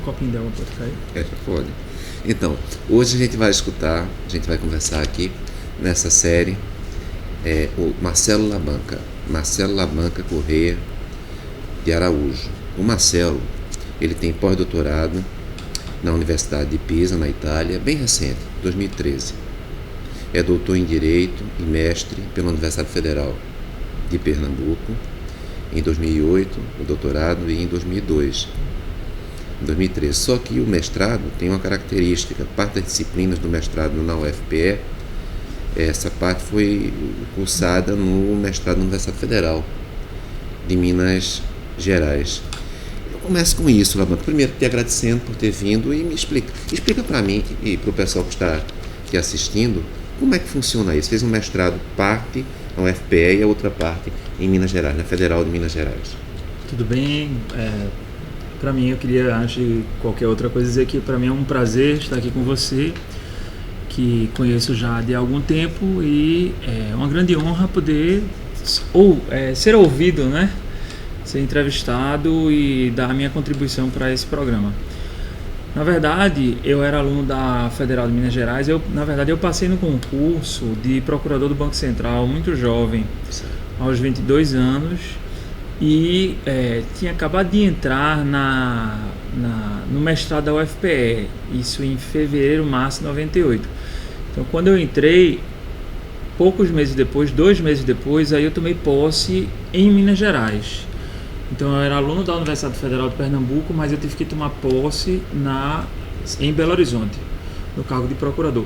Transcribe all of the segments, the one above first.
copinho d'água pode cair? Já pode. Então, hoje a gente vai conversar aqui nessa série o Marcelo Labanca Correia de Araújo. O Marcelo, ele tem pós-doutorado na Universidade de Pisa, na Itália, bem recente, 2013. É doutor em Direito e mestre pela Universidade Federal de Pernambuco, em 2008, o doutorado, e em 2002, em 2013. Só que o mestrado tem uma característica: parte das disciplinas do mestrado na UFPE, essa parte foi cursada no mestrado na Universidade Federal de Minas Gerais. Eu começo com isso, Labanca. Primeiro, te agradecendo por ter vindo e me explica para mim e para o pessoal que está aqui assistindo, como é que funciona isso. Fez um mestrado, parte na UFPE e a outra parte em Minas Gerais, na Federal de Minas Gerais. Tudo bem. Para mim, eu queria, antes de qualquer outra coisa, dizer que para mim é um prazer estar aqui com você, que conheço já de algum tempo, e é uma grande honra poder ser ouvido, né? Ser entrevistado e dar a minha contribuição para esse programa. Na verdade, eu era aluno da Federal de Minas Gerais. Eu passei no concurso de procurador do Banco Central muito jovem, aos 22 anos, e tinha acabado de entrar no mestrado da UFPE, isso em fevereiro, março de 98. Então, quando eu entrei, poucos meses depois, 2 meses depois, aí eu tomei posse em Minas Gerais. Então, eu era aluno da Universidade Federal de Pernambuco, mas eu tive que tomar posse em Belo Horizonte, no cargo de procurador.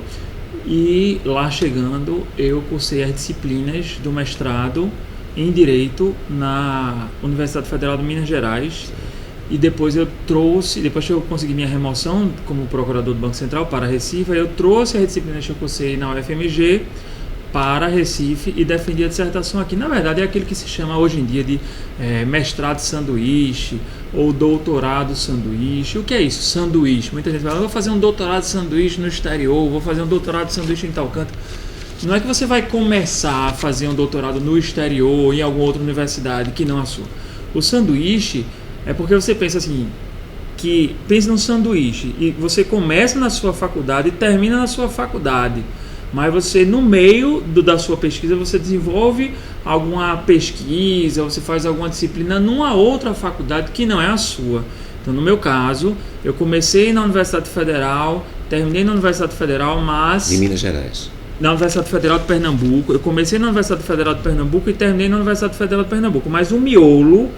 E lá chegando, eu cursei as disciplinas do mestrado em Direito na Universidade Federal de Minas Gerais. E depois depois que eu consegui minha remoção como procurador do Banco Central para Recife, eu trouxe as disciplinas que eu cursei na UFMG para Recife e defendi a dissertação aqui. Na verdade, é aquilo que se chama hoje em dia de mestrado sanduíche ou doutorado sanduíche. O que é isso? Sanduíche. Muita gente fala: vou fazer um doutorado sanduíche no exterior, vou fazer um doutorado sanduíche em tal canto. Não é que você vai começar a fazer um doutorado no exterior, em alguma outra universidade que não a sua. O sanduíche é porque você pensa assim, pensa num sanduíche e você começa na sua faculdade e termina na sua faculdade. Mas você, no meio da sua pesquisa, você desenvolve alguma pesquisa, você faz alguma disciplina numa outra faculdade que não é a sua. Então, no meu caso, eu comecei na Universidade Federal, terminei na Universidade Federal, mas... Em Minas Gerais. Na Universidade Federal de Pernambuco. Eu comecei na Universidade Federal de Pernambuco e terminei na Universidade Federal de Pernambuco. Mas o miolo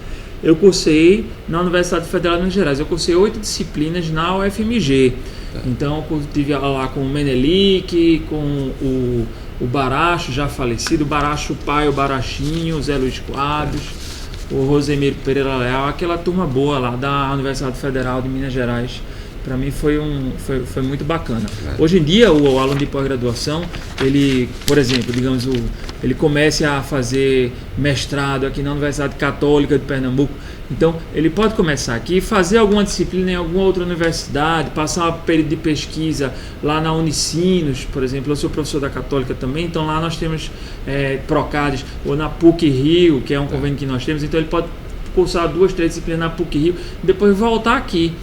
eu cursei na Universidade Federal de Minas Gerais. Eu cursei 8 disciplinas na UFMG. Então, eu estive lá com o Menelik, com o Baracho, já falecido, o Baracho pai, o Barachinho, o Zé Luiz Quadros, o Rosemiro Pereira Leal, aquela turma boa lá da Universidade Federal de Minas Gerais. Para mim foi muito bacana. Hoje em dia, o aluno de pós-graduação, ele, por exemplo, digamos, ele começa a fazer mestrado aqui na Universidade Católica de Pernambuco. Então, ele pode começar aqui, fazer alguma disciplina em alguma outra universidade, passar um período de pesquisa lá na Unicinos, por exemplo. Eu sou professor da Católica também, então lá nós temos Procades, ou na PUC Rio, que é um convênio que nós temos. Então, ele pode cursar 2, 3 disciplinas na PUC Rio, depois voltar aqui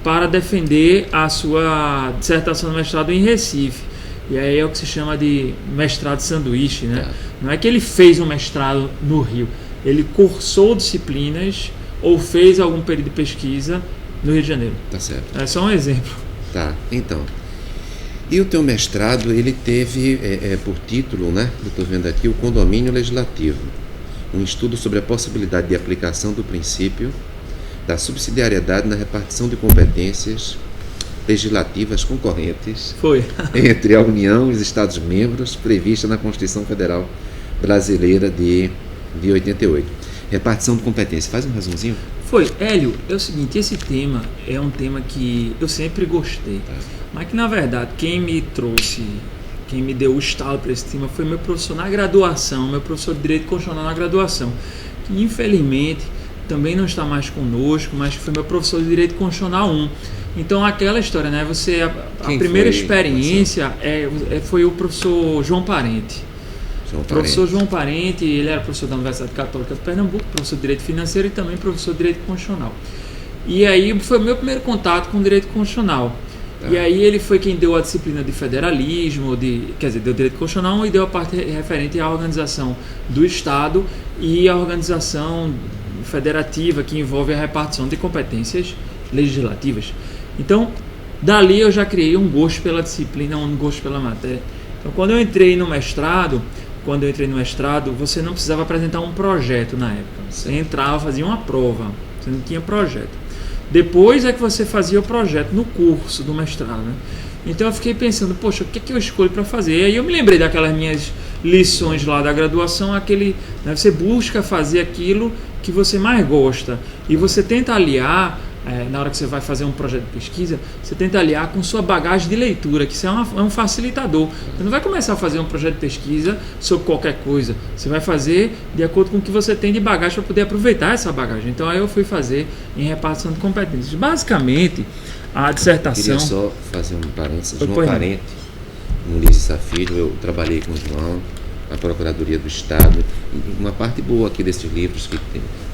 para defender a sua dissertação de mestrado em Recife. E aí é o que se chama de mestrado sanduíche, né? Não é que ele fez um mestrado no Rio, ele cursou disciplinas ou fez algum período de pesquisa no Rio de Janeiro. Tá certo. É só um exemplo. Tá, então. E o teu mestrado, ele teve por título, né? Eu estou vendo aqui, o Condomínio Legislativo. Um estudo sobre a possibilidade de aplicação do princípio da subsidiariedade na repartição de competências legislativas concorrentes entre a União e os Estados-membros, prevista na Constituição Federal Brasileira de 88. Repartição de competências. Faz um resumozinho? Hélio, é o seguinte, esse tema é um tema que eu sempre gostei, mas que, na verdade, quem me deu o estalo para esse tema foi meu professor na graduação, meu professor de Direito Constitucional na graduação, que, infelizmente, também não está mais conosco, mas foi meu professor de Direito Constitucional 1. Então, aquela história, né? A primeira experiência foi o professor João Parente. O professor João Parente, ele era professor da Universidade Católica de Pernambuco, professor de Direito Financeiro e também professor de Direito Constitucional. E aí foi o meu primeiro contato com o direito constitucional. E aí ele foi quem deu a disciplina de federalismo, quer dizer, deu direito constitucional e deu a parte referente à organização do Estado e a organização federativa que envolve a repartição de competências legislativas. Então, dali eu já criei um gosto pela disciplina, um gosto pela matéria. Então, quando eu entrei no mestrado, você não precisava apresentar um projeto na época. Você entrava, fazia uma prova, você não tinha projeto. Depois é que você fazia o projeto no curso do mestrado, né? Então eu fiquei pensando, poxa, o que é que eu escolho para fazer? E aí eu me lembrei daquelas minhas lições lá da graduação, né, você busca fazer aquilo que você mais gosta e você tenta aliar, na hora que você vai fazer um projeto de pesquisa, você tenta aliar com sua bagagem de leitura, que isso é um facilitador. Você não vai começar a fazer um projeto de pesquisa sobre qualquer coisa, você vai fazer de acordo com o que você tem de bagagem para poder aproveitar essa bagagem. Então aí eu fui fazer em repartição de competências. Basicamente, a dissertação... Queria só fazer um parênteses. João Parente, Ulisses Safiro, eu trabalhei com o João na Procuradoria do Estado. Uma parte boa aqui desses livros que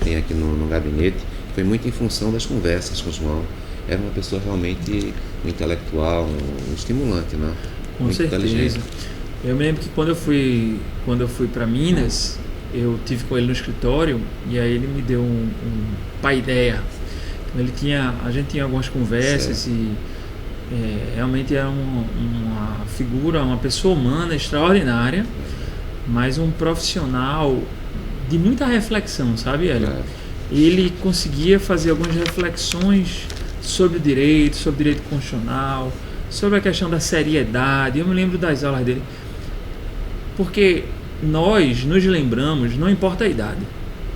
tem aqui no gabinete foi muito em função das conversas com o João. Era uma pessoa realmente um intelectual, um estimulante, né? Com muito certeza. Inteligente. Eu me lembro que quando eu fui para Minas, eu tive com ele no escritório e aí ele me deu um paideia. A gente tinha algumas conversas, certo. E realmente era uma figura, uma pessoa humana extraordinária, mas um profissional de muita reflexão, sabe, Hélio? Claro. Ele conseguia fazer algumas reflexões sobre o direito constitucional, sobre a questão da seriedade. Eu me lembro das aulas dele, porque nós nos lembramos, não importa a idade,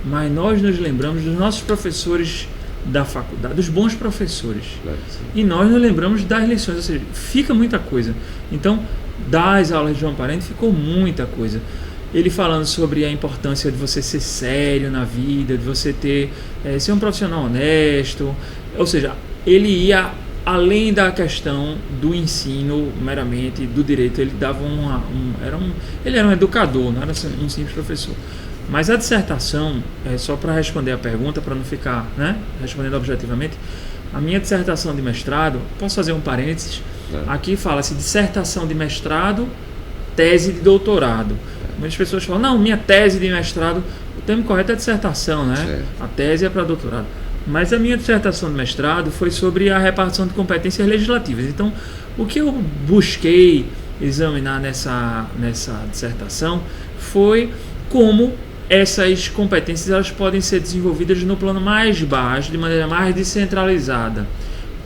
mas nós nos lembramos dos nossos professores da faculdade, dos bons professores. Claro, e nós nos lembramos das lições, ou seja, fica muita coisa. Então, das aulas de João Parente ficou muita coisa. Ele falando sobre a importância de você ser sério na vida, de você ser um profissional honesto, ou seja, ele ia além da questão do ensino meramente do direito. Ele dava ele era um educador, não era um simples professor. Mas a dissertação, só para responder a pergunta, para não ficar, né, respondendo objetivamente, a minha dissertação de mestrado, posso fazer um parênteses? Aqui fala-se dissertação de mestrado, tese de doutorado. Muitas pessoas falam, não, minha tese de mestrado, o termo correto é dissertação, né? Certo. A tese é para doutorado. Mas a minha dissertação de mestrado foi sobre a repartição de competências legislativas. Então, o que eu busquei examinar nessa dissertação foi como essas competências elas podem ser desenvolvidas no plano mais baixo, de maneira mais descentralizada,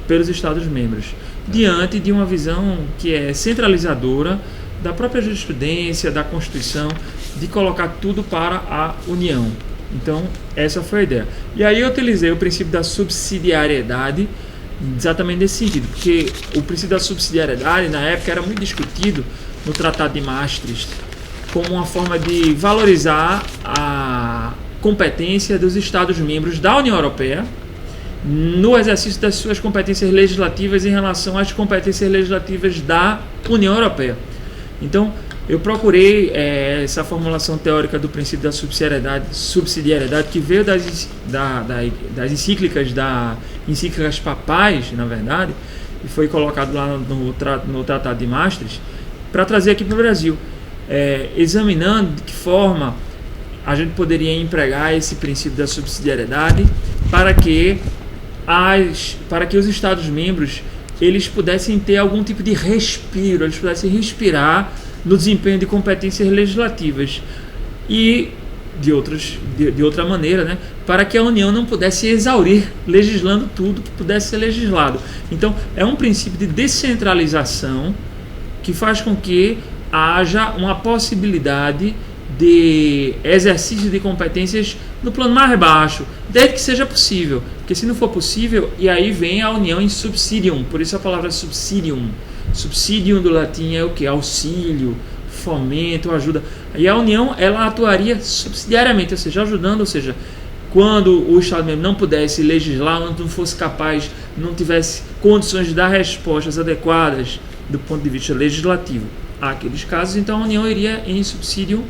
pelos Estados-membros, diante de uma visão que é centralizadora da própria jurisprudência, da Constituição, de colocar tudo para a União. Então, essa foi a ideia. E aí eu utilizei o princípio da subsidiariedade exatamente nesse sentido, porque o princípio da subsidiariedade, na época, era muito discutido no Tratado de Maastricht, como uma forma de valorizar a competência dos Estados-membros da União Europeia no exercício das suas competências legislativas em relação às competências legislativas da União Europeia. Então, eu procurei essa formulação teórica do princípio da subsidiariedade que veio das encíclicas papais, na verdade, e foi colocado lá no Tratado de Maastricht, para trazer aqui para o Brasil, examinando de que forma a gente poderia empregar esse princípio da subsidiariedade para que os Estados-membros eles pudessem ter algum tipo de respiro, eles pudessem respirar no desempenho de competências legislativas e de outra maneira, né, para que a União não pudesse exaurir legislando tudo que pudesse ser legislado. Então, é um princípio de descentralização que faz com que haja uma possibilidade de exercício de competências no plano mais baixo, desde que seja possível, porque se não for possível, e aí vem a união em subsidium, por isso a palavra subsidium. Subsidium do latim é o que? Auxílio, fomento, ajuda. E a união, ela atuaria subsidiariamente, ou seja, ajudando, ou seja, quando o Estado mesmo não pudesse legislar, não fosse capaz, não tivesse condições de dar respostas adequadas do ponto de vista legislativo àqueles casos, então a União iria em subsídio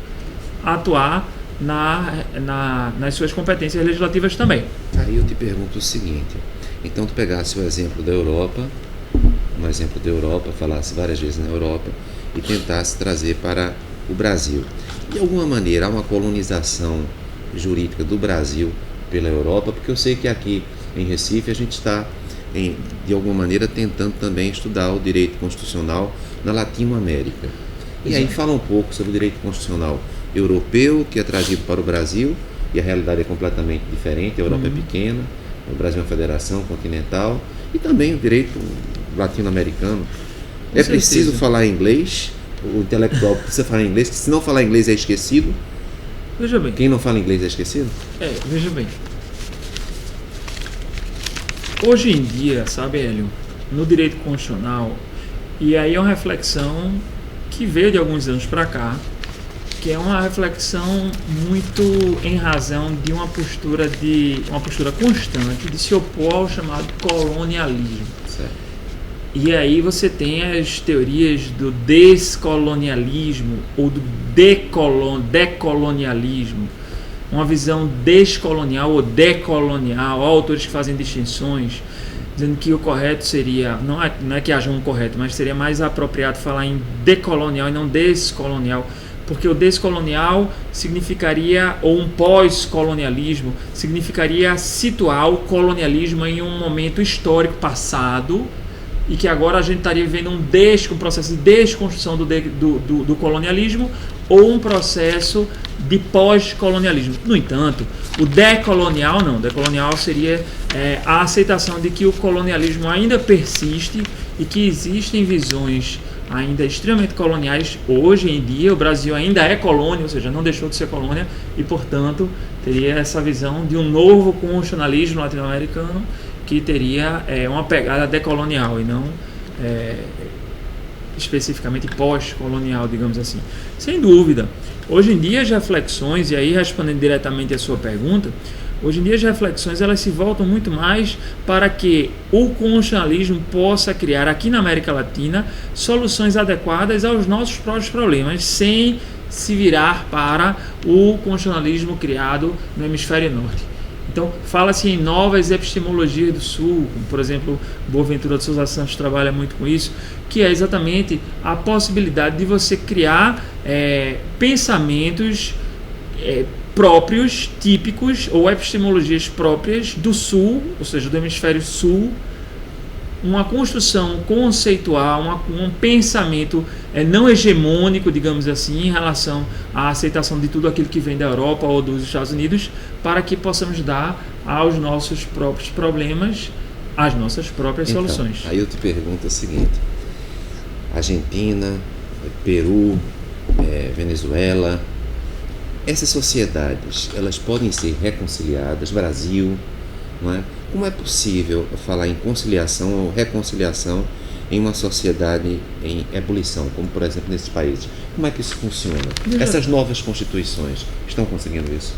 atuar nas suas competências legislativas também. Aí eu te pergunto o seguinte, Então, tu pegasse o exemplo da Europa, falasse várias vezes na Europa e tentasse trazer para o Brasil. De alguma maneira, há uma colonização jurídica do Brasil pela Europa, porque eu sei que aqui em Recife a gente está, de alguma maneira, tentando também estudar o direito constitucional na Latinoamérica. E aí fala um pouco sobre o direito constitucional europeu, que é trazido para o Brasil, e a realidade é completamente diferente. A Europa é pequena, o Brasil é uma federação continental, e também o direito latino-americano. É preciso falar inglês, o intelectual precisa falar inglês, porque se não falar inglês é esquecido. Veja bem. Quem não fala inglês é esquecido? Veja bem. Hoje em dia, sabe, Hélio, no direito constitucional, e aí é uma reflexão que veio de alguns anos para cá, que é uma reflexão muito em razão de uma postura constante de se opor ao chamado colonialismo. Certo. E aí você tem as teorias do descolonialismo ou do decolonialismo, uma visão descolonial ou decolonial. Há autores que fazem distinções, dizendo que o correto seria, não é que haja um correto, mas seria mais apropriado falar em decolonial e não descolonial, porque o descolonial significaria, ou um pós-colonialismo, significaria situar o colonialismo em um momento histórico passado, e que agora a gente estaria vivendo um processo de desconstrução do colonialismo, ou um processo de pós-colonialismo. No entanto, o decolonial não. O decolonial seria a aceitação de que o colonialismo ainda persiste e que existem visões ainda extremamente coloniais. Hoje em dia, o Brasil ainda é colônia, ou seja, não deixou de ser colônia, e, portanto, teria essa visão de um novo constitucionalismo latino-americano que teria uma pegada decolonial e não especificamente pós-colonial, digamos assim. Sem dúvida. Hoje em dia as reflexões, e aí respondendo diretamente a sua pergunta, hoje em dia as reflexões elas se voltam muito mais para que o constitucionalismo possa criar aqui na América Latina soluções adequadas aos nossos próprios problemas, sem se virar para o constitucionalismo criado no hemisfério norte. Então, fala-se em novas epistemologias do Sul, como, por exemplo, Boaventura de Souza Santos trabalha muito com isso, que é exatamente a possibilidade de você criar pensamentos próprios, típicos, ou epistemologias próprias do Sul, ou seja, do hemisfério Sul, uma construção conceitual, um pensamento não hegemônico, digamos assim, em relação à aceitação de tudo aquilo que vem da Europa ou dos Estados Unidos, para que possamos dar aos nossos próprios problemas as nossas próprias soluções. Aí eu te pergunto o seguinte: Argentina, Peru, Venezuela, essas sociedades, elas podem ser reconciliadas, Brasil, não é? Como é possível falar em conciliação ou reconciliação em uma sociedade em ebulição, como por exemplo nesses países? Como é que isso funciona? Essas novas constituições estão conseguindo isso?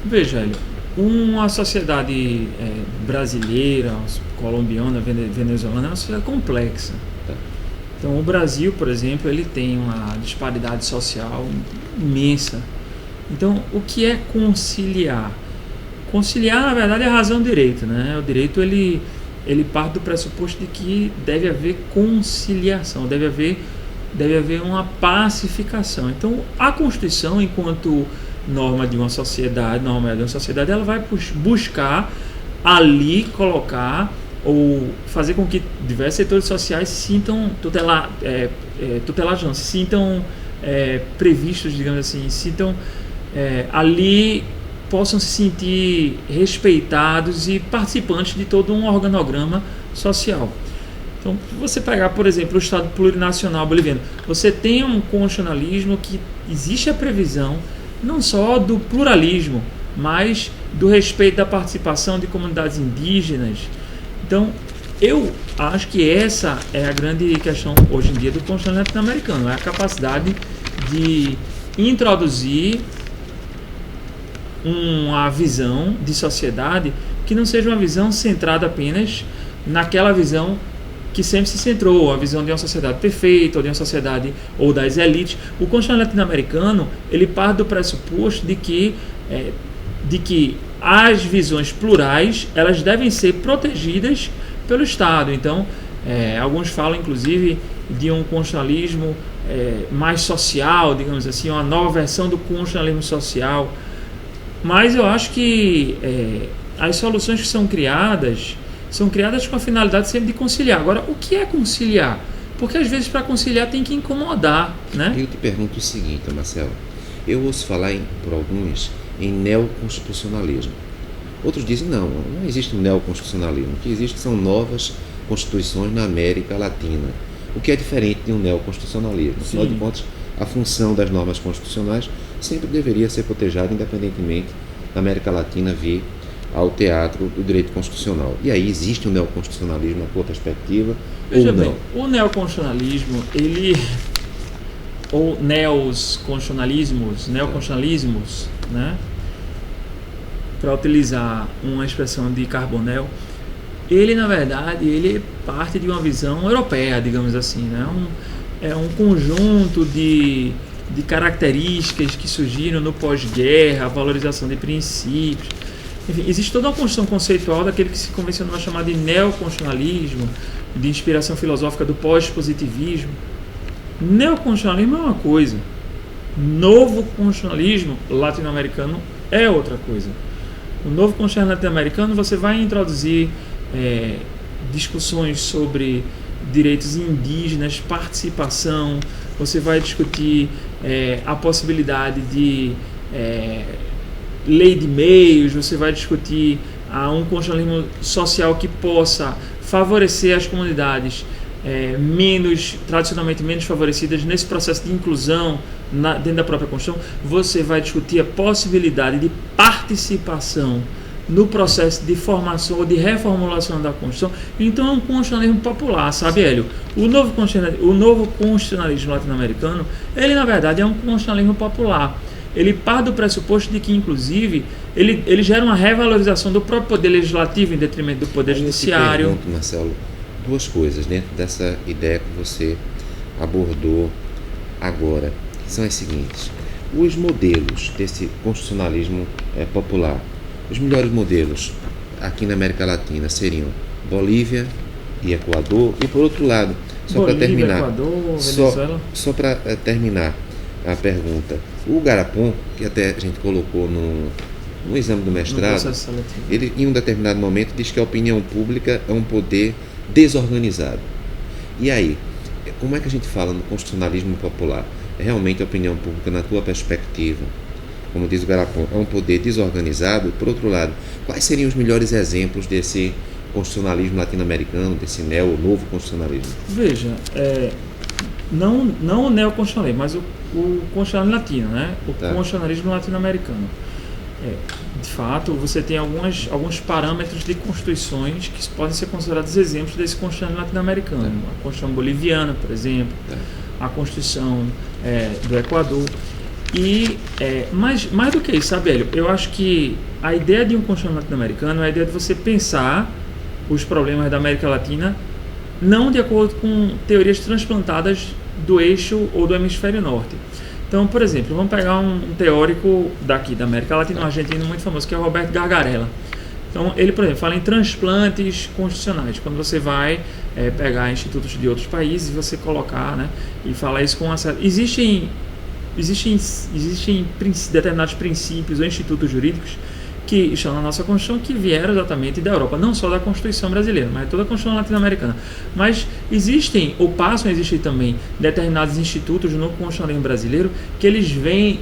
Veja, uma sociedade brasileira, colombiana, venezuelana é uma sociedade complexa. Tá. Então o Brasil, por exemplo, ele tem uma disparidade social imensa. Então o que é conciliar? Conciliar, na verdade, é a razão do direito, né? O direito ele parte do pressuposto de que deve haver conciliação, deve haver uma pacificação. Então, a Constituição, enquanto norma de uma sociedade, ela vai buscar ali colocar ou fazer com que diversos setores sociais se sintam tutelados, não, se sintam previstos, digamos assim, ali possam se sentir respeitados e participantes de todo um organograma social. Então, se você pegar, por exemplo, o Estado Plurinacional Boliviano, você tem um constitucionalismo que existe a previsão não só do pluralismo, mas do respeito da participação de comunidades indígenas. Então, eu acho que essa é a grande questão hoje em dia do constitucionalismo latino-americano, é a capacidade de introduzir uma visão de sociedade que não seja uma visão centrada apenas naquela visão que sempre se centrou, a visão de uma sociedade perfeita, ou de uma sociedade, ou das elites. O constitucionalismo latino-americano, ele parte do pressuposto de que as visões plurais, elas devem ser protegidas pelo Estado. Então, alguns falam, inclusive, de um constitucionalismo mais social, digamos assim, uma nova versão do constitucionalismo social. Mas eu acho que as soluções que são criadas com a finalidade sempre de conciliar. Agora, o que é conciliar? Porque às vezes para conciliar tem que incomodar, né? Eu te pergunto o seguinte, Marcelo. Eu ouço falar por alguns em neoconstitucionalismo. Outros dizem não existe um neoconstitucionalismo. O que existe são novas constituições na América Latina. O que é diferente de um neoconstitucionalismo. Afinal de contas, a função das normas constitucionais sempre deveria ser protejada, independentemente da América Latina vir ao teatro do direito constitucional. E aí existe um neoconstitucionalismo na tua perspectiva? Veja ou bem, não? O neoconstitucionalismo, ou neoconstitucionalismos, né? Para utilizar uma expressão de Carbonell, ele na verdade ele parte de uma visão europeia, digamos assim, né? É um conjunto de características que surgiram no pós-guerra, a valorização de princípios. Enfim, existe toda uma construção conceitual daquele que se convencionou a chamar de neoconstitucionalismo, de inspiração filosófica do pós-positivismo. Neoconstitucionalismo é uma coisa, novo constitucionalismo latino-americano é outra coisa. O novo constitucionalismo latino-americano, você vai introduzir discussões sobre direitos indígenas, participação, você vai discutir a possibilidade de lei de meios, você vai discutir um constitucionalismo social que possa favorecer as comunidades tradicionalmente menos favorecidas nesse processo de inclusão dentro da própria Constituição. Você vai discutir a possibilidade de participação no processo de formação ou de reformulação da Constituição. Então é um constitucionalismo popular, sabe, Hélio? O novo constitucionalismo latino-americano, ele na verdade é um constitucionalismo popular. Ele parte do pressuposto de que, inclusive, ele gera uma revalorização do próprio poder legislativo em detrimento do poder judiciário. Eu te pergunto, Marcelo, duas coisas dentro dessa ideia que você abordou agora, que são as seguintes. Os modelos desse constitucionalismo popular, os melhores modelos aqui na América Latina seriam Bolívia e Equador. E, por outro lado, só para terminar, Equador, Venezuela. Só para terminar a pergunta, o Garapon, que até a gente colocou no exame do mestrado, ele em um determinado momento diz que a opinião pública é um poder desorganizado. E aí, como é que a gente fala no constitucionalismo popular? É realmente a opinião pública, na tua perspectiva, como diz o Garapon, é um poder desorganizado? Por outro lado, quais seriam os melhores exemplos desse constitucionalismo latino-americano, desse novo constitucionalismo? Veja, não o neoconstitucionalismo, mas o constitucionalismo latino, né? Constitucionalismo latino-americano. De fato, você tem alguns parâmetros de constituições que podem ser considerados exemplos desse constitucionalismo latino-americano. A Constituição boliviana, por exemplo, a Constituição do Equador. E mais do que isso, sabe, Hélio? Eu acho que a ideia de um constitucionalismo latino-americano é a ideia de você pensar os problemas da América Latina não de acordo com teorias transplantadas do eixo ou do hemisfério norte. Então, por exemplo, vamos pegar um teórico daqui da América Latina, um argentino muito famoso, que é o Roberto Gargarella. Então, ele, por exemplo, fala em transplantes constitucionais. Quando você vai pegar institutos de outros países e você colocar, né, e falar isso com uma certa... Existem determinados princípios ou institutos jurídicos que estão na nossa Constituição, que vieram exatamente da Europa, não só da Constituição brasileira, mas toda a Constituição latino-americana. Mas passam a existir também determinados institutos no constitucionalismo brasileiro que eles vêm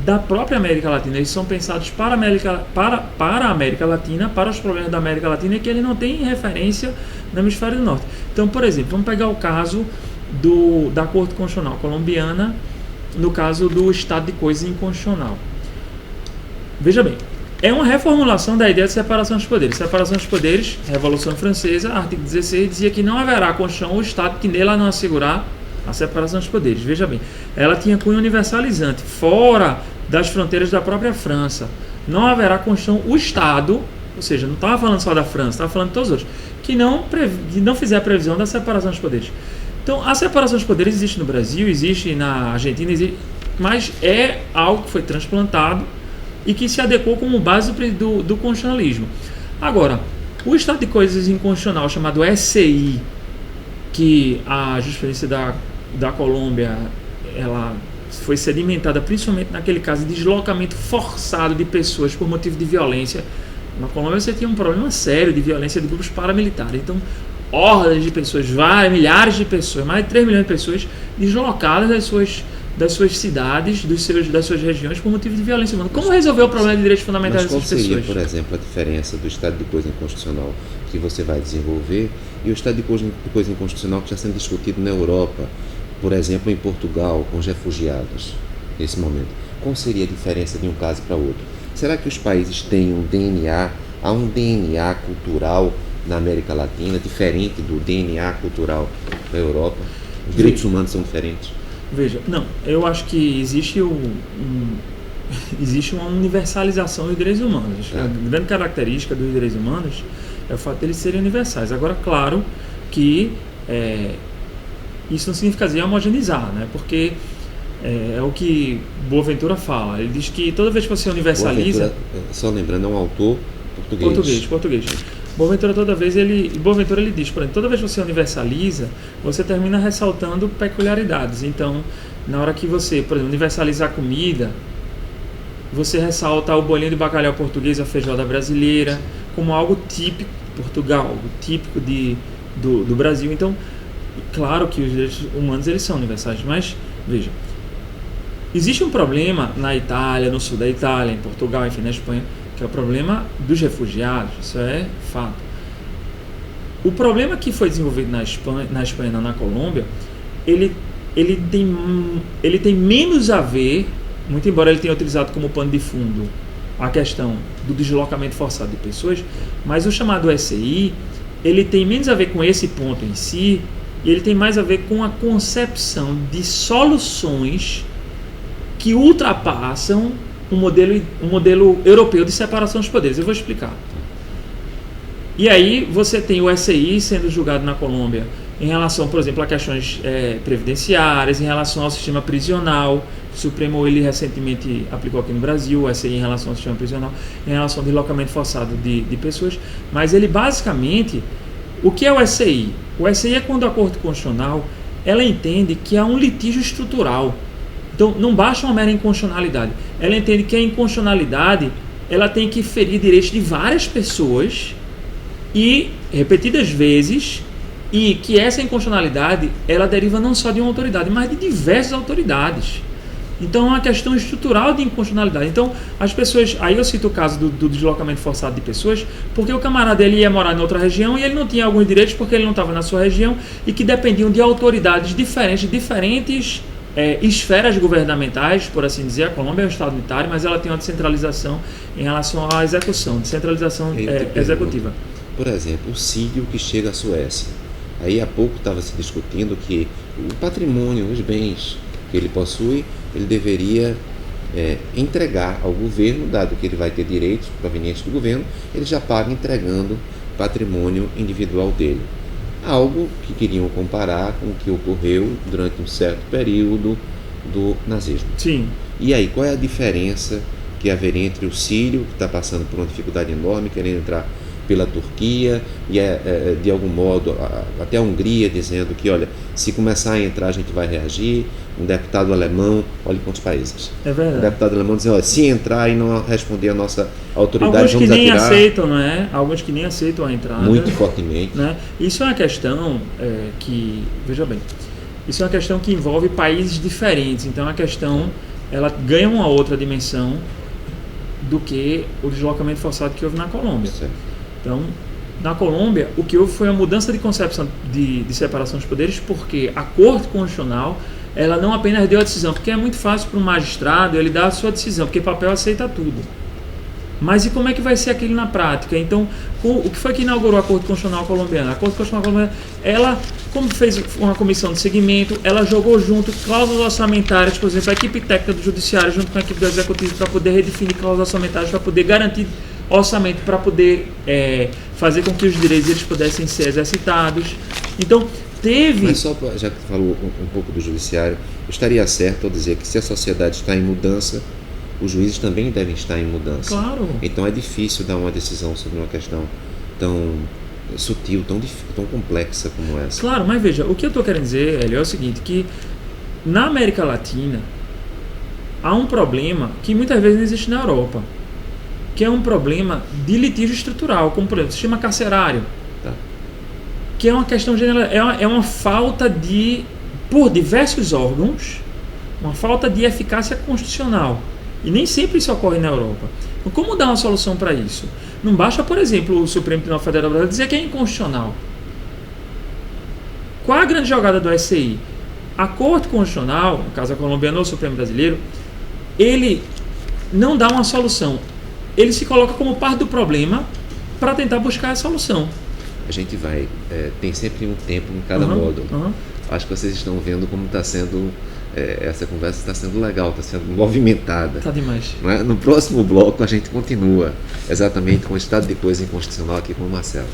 da própria América Latina, eles são pensados para a América Latina, para os problemas da América Latina, e que ele não tem referência no hemisfério do norte. Então, por exemplo, vamos pegar o caso da Corte Constitucional colombiana, no caso do estado de coisas inconstitucional. Veja bem, é uma reformulação da ideia de separação dos poderes. Separação dos poderes, Revolução Francesa, artigo 16, dizia que não haverá Constituição ou Estado que nela não assegurar a separação dos poderes. Veja bem, ela tinha cunho universalizante, fora das fronteiras da própria França. Não haverá Constituição ou Estado, ou seja, não estava falando só da França, estava falando de todos os outros, que não fizer a previsão da separação dos poderes. Então, a separação dos poderes existe no Brasil, existe na Argentina, mas é algo que foi transplantado e que se adequou como base do constitucionalismo. Agora, o estado de coisas inconstitucional chamado SCI, que a jurisprudência da Colômbia ela foi sedimentada principalmente naquele caso de deslocamento forçado de pessoas por motivo de violência. Na Colômbia você tinha um problema sério de violência de grupos paramilitares. Então, hordas de pessoas, milhares de pessoas, mais de 3 milhões de pessoas deslocadas das suas cidades, das suas regiões por motivo de violência humana. Como resolver o problema de direitos fundamentais dessas pessoas? Mas qual seria, por exemplo, a diferença do estado de coisa inconstitucional que você vai desenvolver e o estado de coisa inconstitucional que está sendo discutido na Europa, por exemplo, em Portugal, com os refugiados, nesse momento? Qual seria a diferença de um caso para outro? Será que os países têm há um DNA cultural na América Latina diferente do DNA cultural da Europa? Os direitos humanos são diferentes? Veja, não, eu acho que existe uma universalização dos direitos humanos. A grande característica dos direitos humanos é o fato de eles serem universais. Agora, claro que isso não significa homogeneizar, né? Porque é o que Boaventura fala. Ele diz que toda vez que você universaliza... Só lembrando, é um autor português. Boaventura ele diz, por exemplo, toda vez que você universaliza, você termina ressaltando peculiaridades. Então, na hora que você, por exemplo, universaliza a comida, você ressalta o bolinho de bacalhau português, a feijoada brasileira, como algo típico de Portugal, algo típico do Brasil. Então, claro que os direitos humanos eles são universais, mas, veja, existe um problema na Itália, no sul da Itália, em Portugal, enfim, na Espanha, que é o problema dos refugiados, isso é fato. O problema que foi desenvolvido na Espanha, não na Colômbia, ele tem menos a ver, muito embora ele tenha utilizado como pano de fundo a questão do deslocamento forçado de pessoas, mas o chamado SCI, ele tem menos a ver com esse ponto em si, e ele tem mais a ver com a concepção de soluções que ultrapassam um modelo europeu de separação dos poderes. Eu vou explicar. E aí você tem o SCI sendo julgado na Colômbia em relação, por exemplo, a questões previdenciárias, em relação ao sistema prisional. O Supremo ele recentemente aplicou aqui no Brasil o SCI em relação ao sistema prisional, em relação ao deslocamento forçado de pessoas. Mas ele basicamente... O que é o SCI? O SCI é quando a Corte Constitucional ela entende que há um litígio estrutural. Então, não basta uma mera inconstitucionalidade. Ela entende que a inconstitucionalidade ela tem que ferir direitos de várias pessoas e repetidas vezes, e que essa inconstitucionalidade ela deriva não só de uma autoridade, mas de diversas autoridades. Então, é uma questão estrutural de inconstitucionalidade. Então, as pessoas... Aí eu cito o caso do deslocamento forçado de pessoas, porque o camarada ele ia morar em outra região e ele não tinha alguns direitos porque ele não estava na sua região e que dependiam de autoridades diferentes esferas governamentais, por assim dizer. A Colômbia é um estado unitário, mas ela tem uma descentralização em relação à execução, descentralização executiva. Por exemplo, o Sírio que chega à Suécia. Aí há pouco estava se discutindo que o patrimônio, os bens que ele possui, ele deveria entregar ao governo, dado que ele vai ter direitos provenientes do governo, ele já paga entregando patrimônio individual dele. Algo que queriam comparar com o que ocorreu durante um certo período do nazismo. Sim. E aí, qual é a diferença que haveria entre o sírio, que está passando por uma dificuldade enorme, querendo entrar pela Turquia, e de algum modo até a Hungria dizendo que, olha, se começar a entrar a gente vai reagir. Um deputado alemão, olha quantos países. É verdade. Um deputado alemão dizendo, olha, se entrar e não responder a nossa autoridade, alguns vamos que nem atirar. aceitam, não é? Alguns que nem aceitam a entrada. Muito fortemente. Né? Isso é uma questão que, veja bem, isso é uma questão que envolve países diferentes. Então a questão, ela ganha uma outra dimensão do que o deslocamento forçado que houve na Colômbia. Certo. Então, na Colômbia, o que houve foi uma mudança de concepção de separação dos poderes, porque a Corte Constitucional ela não apenas deu a decisão, porque é muito fácil para um magistrado ele dar a sua decisão, porque papel aceita tudo. Mas e como é que vai ser aquilo na prática? Então, o que foi que inaugurou a Corte Constitucional colombiana? A Corte Constitucional colombiana, ela, como fez uma comissão de seguimento, ela jogou junto cláusulas orçamentárias, por exemplo, a equipe técnica do Judiciário junto com a equipe do Executivo para poder redefinir cláusulas orçamentárias, para poder garantir orçamento, para poder fazer com que os direitos eles pudessem ser exercitados. Então, teve... Mas só, já que tu falou um pouco do Judiciário, estaria certo ao dizer que se a sociedade está em mudança, os juízes também devem estar em mudança. Claro. Então é difícil dar uma decisão sobre uma questão tão sutil, tão complexa como essa. Claro, mas veja, o que eu estou querendo dizer, Hélio, é o seguinte, que na América Latina há um problema que muitas vezes não existe na Europa, que é um problema de litígio estrutural, como por exemplo, o sistema carcerário, Tá. que é uma questão general, é uma falta de, por diversos órgãos, uma falta de eficácia constitucional. E nem sempre isso ocorre na Europa. Então, como dar uma solução para isso? Não basta, por exemplo, o Supremo Tribunal Federal Brasileiro dizer que é inconstitucional. Qual a grande jogada do SCI? A Corte Constitucional, no caso a colombiana ou o Supremo Brasileiro, ele não dá uma solução. Ele se coloca como parte do problema para tentar buscar a solução. A gente vai, tem sempre um tempo em cada módulo. Acho que vocês estão vendo como está sendo, essa conversa está sendo legal, está sendo movimentada. Está demais. Não é? No próximo bloco a gente continua exatamente com o estado de coisa inconstitucional aqui com o Marcelo.